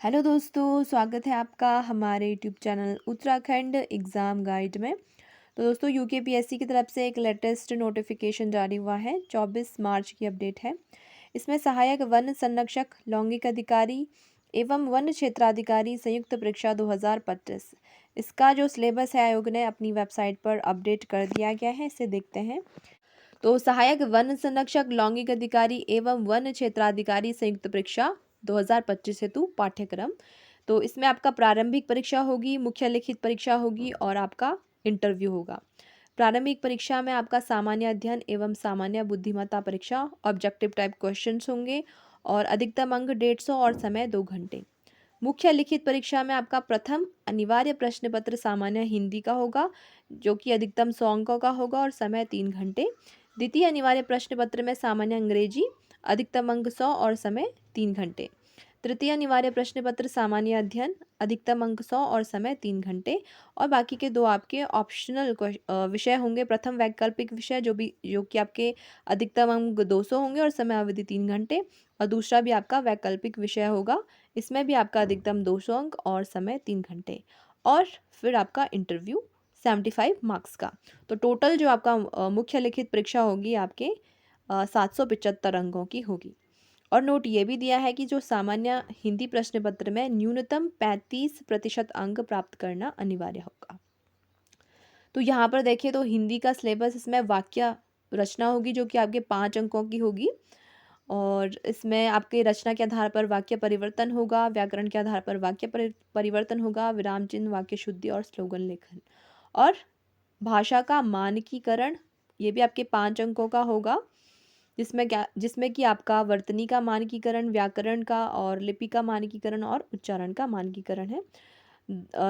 Hello दोस्तों, स्वागत है आपका हमारे YouTube channel Uttarakhand exam guide में। तो दोस्तों यूकेपीएससी की तरफ से एक लेटेस्ट नोटिफिकेशन जारी हुआ है। 24 मार्च की अपडेट है। इसमें सहायक वन संरक्षक लौंगिक अधिकारी एवं वन क्षेत्राधिकारी संयुक्त परीक्षा 2025 इसका जो सिलेबस है आयोग ने अपनी वेबसाइट पर अपडेट कर दिया गया है। इसे देखते हैं। तो सहायक वन संरक्षक लौंगिक अधिकारी एवं वन क्षेत्राधिकारी संयुक्त परीक्षा 2025 हेतु पाठ्यक्रम। तो इसमें आपका प्रारंभिक परीक्षा होगी, मुख्य लिखित परीक्षा होगी और आपका इंटरव्यू होगा। प्रारंभिक परीक्षा में आपका सामान्य अध्ययन एवं सामान्य बुद्धिमत्ता परीक्षा ऑब्जेक्टिव टाइप क्वेश्चंस होंगे और अधिकतम अंक 150 और समय 2 घंटे। मुख्य लिखित परीक्षा में आपका प्रथम अनिवार्य प्रश्न पत्र सामान्य हिंदी का होगा, जो कि अधिकतम 100 अंकों का होगा और समय 3 घंटे। द्वितीय अनिवार्य प्रश्न पत्र में सामान्य अंग्रेजी, अधिकतम अंक 100 और समय 3 घंटे। तृतीय अनिवार्य प्रश्न पत्र सामान्य अध्ययन, अधिकतम अंक 100 और समय 3 घंटे। और बाकी के दो आपके ऑप्शनल विषय होंगे। प्रथम वैकल्पिक विषय जो कि आपके अधिकतम अंक 200 होंगे और समय अवधि 3 घंटे। और दूसरा भी आपका वैकल्पिक विषय होगा, इसमें भी आपका अधिकतम 200 अंक और समय 3 घंटे। और फिर आपका इंटरव्यू 75 मार्क्स का। तो टोटल जो आपका मुख्य लिखित परीक्षा होगी आपके 775 अंकों की होगी। और नोट ये भी दिया है कि जो सामान्य हिंदी प्रश्न पत्र में न्यूनतम 35% अंक प्राप्त करना अनिवार्य होगा। तो यहाँ पर देखिए तो हिंदी का सिलेबस, इसमें वाक्य रचना होगी जो कि आपके 5 अंकों की होगी। और इसमें आपके रचना के आधार पर वाक्य परिवर्तन होगा, व्याकरण के आधार पर वाक्य परिवर्तन होगा, विराम चिन्ह, वाक्य शुद्धि और स्लोगन लेखन। और भाषा का मानकीकरण, ये भी आपके 5 अंकों का होगा, जिसमें कि आपका वर्तनी का मानकीकरण, व्याकरण का और लिपि का मानकीकरण और उच्चारण का मानकीकरण है।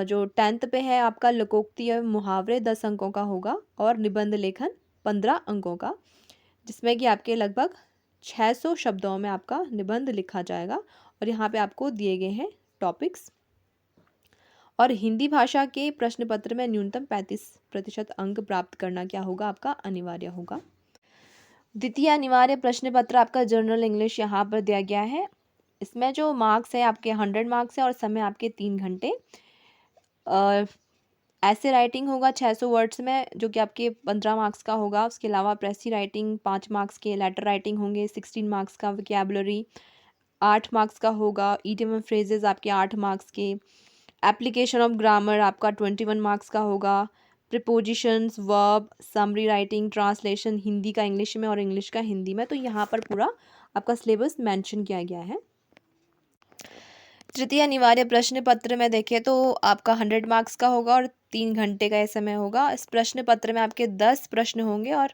जो 10th पे है आपका लोकोक्ति एवं मुहावरे 10 अंकों का होगा और निबंध लेखन 15 अंकों का, जिसमें कि आपके लगभग 600 शब्दों में आपका निबंध लिखा जाएगा। और यहाँ पे आपको दिए गए हैं टॉपिक्स। और हिंदी भाषा के प्रश्न पत्र में न्यूनतम 35% अंक प्राप्त करना क्या होगा, आपका अनिवार्य होगा। द्वितीय अनिवार्य प्रश्न पत्र आपका जनरल इंग्लिश यहाँ पर दिया गया है। इसमें जो मार्क्स है आपके 100 मार्क्स है और समय आपके 3 घंटे। ऐसे राइटिंग होगा 600 वर्ड्स में, जो कि आपके 15 मार्क्स का होगा। उसके अलावा प्रेसी राइटिंग 5 मार्क्स के, लेटर राइटिंग होंगे 16 मार्क्स का, वोकैबुलरी 8 मार्क्स का होगा, इडियम एंड फ्रेजेस आपके 8 मार्क्स के, एप्लीकेशन ऑफ ग्रामर आपका 21 मार्क्स का होगा, prepositions, verb, summary writing, translation Hindi का इंग्लिश में और इंग्लिश का हिंदी में। तो यहाँ पर पूरा आपका सिलेबस मेंशन किया गया है। तृतीय अनिवार्य प्रश्न पत्र में देखें तो आपका 100 मार्क्स का होगा और 3 घंटे का यह समय होगा। इस प्रश्न पत्र में आपके 10 प्रश्न होंगे और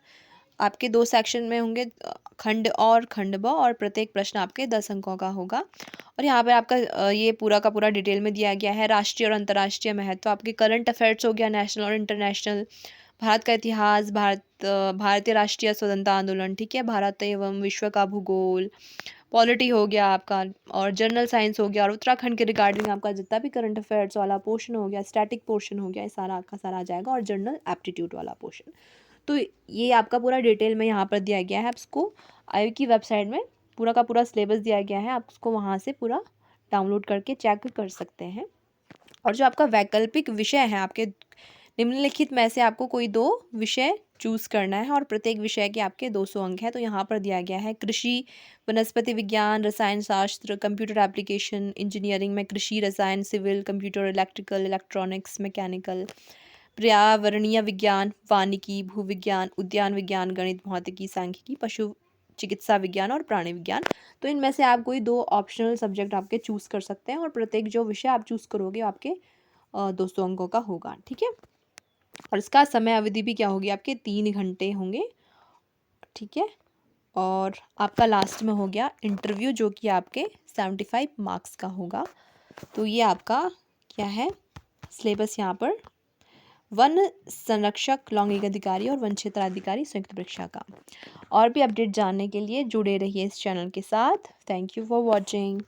आपके 2 सेक्शन में होंगे, खंड और खंड ब, और प्रत्येक प्रश्न आपके 10 अंकों का होगा। और यहाँ पे आपका ये पूरा का पूरा डिटेल में दिया गया है। राष्ट्रीय और अंतर्राष्ट्रीय महत्व, आपके करंट अफेयर्स हो गया, नेशनल और इंटरनेशनल, भारत का इतिहास, भारतीय राष्ट्रीय स्वतंत्रता आंदोलन, ठीक है, भारत एवं विश्व का भूगोल, पॉलिटी हो गया आपका, और जनरल साइंस हो गया, और उत्तराखंड के रिगार्डिंग आपका जितना भी करंट अफेयर्स वाला पोर्शन हो गया, स्टैटिक पोर्शन हो गया, ये सारा आपका सारा आ जाएगा, और जनरल एप्टीट्यूड वाला पोर्शन। तो ये आपका पूरा डिटेल में यहाँ पर दिया गया है। आप इसको आयोग की वेबसाइट में पूरा का पूरा सिलेबस दिया गया है, आप उसको वहाँ से पूरा डाउनलोड करके चेक कर सकते हैं। और जो आपका वैकल्पिक विषय है, आपके निम्नलिखित में से आपको कोई 2 विषय चूज़ करना है और प्रत्येक विषय के आपके 200 अंक हैं। तो यहाँ पर दिया गया है कृषि, वनस्पति विज्ञान, रसायन शास्त्र, कंप्यूटर एप्लीकेशन, इंजीनियरिंग में कृषि, रसायन, civil, computer, electrical, electronics, mechanical, पर्यावरणीय विज्ञान, वानिकी, भूविज्ञान, उद्यान विज्ञान, गणित, भौतिकी, सांख्यिकी, पशु चिकित्सा विज्ञान और प्राणी विज्ञान। तो इनमें से आप कोई 2 ऑप्शनल सब्जेक्ट आपके चूज़ कर सकते हैं और प्रत्येक जो विषय आप चूज़ करोगे आपके 200 अंकों का होगा, ठीक है। और इसका समय अवधि भी क्या होगी, आपके 3 घंटे होंगे, ठीक है। और आपका लास्ट में हो गया इंटरव्यू, जो कि आपके 75 मार्क्स का होगा। तो ये आपका क्या है सिलेबस यहाँ पर वन संरक्षक लौंगिक अधिकारी और वन क्षेत्राधिकारी संयुक्त परीक्षा का। और भी अपडेट जानने के लिए जुड़े रहिए इस चैनल के साथ। Thank you for watching.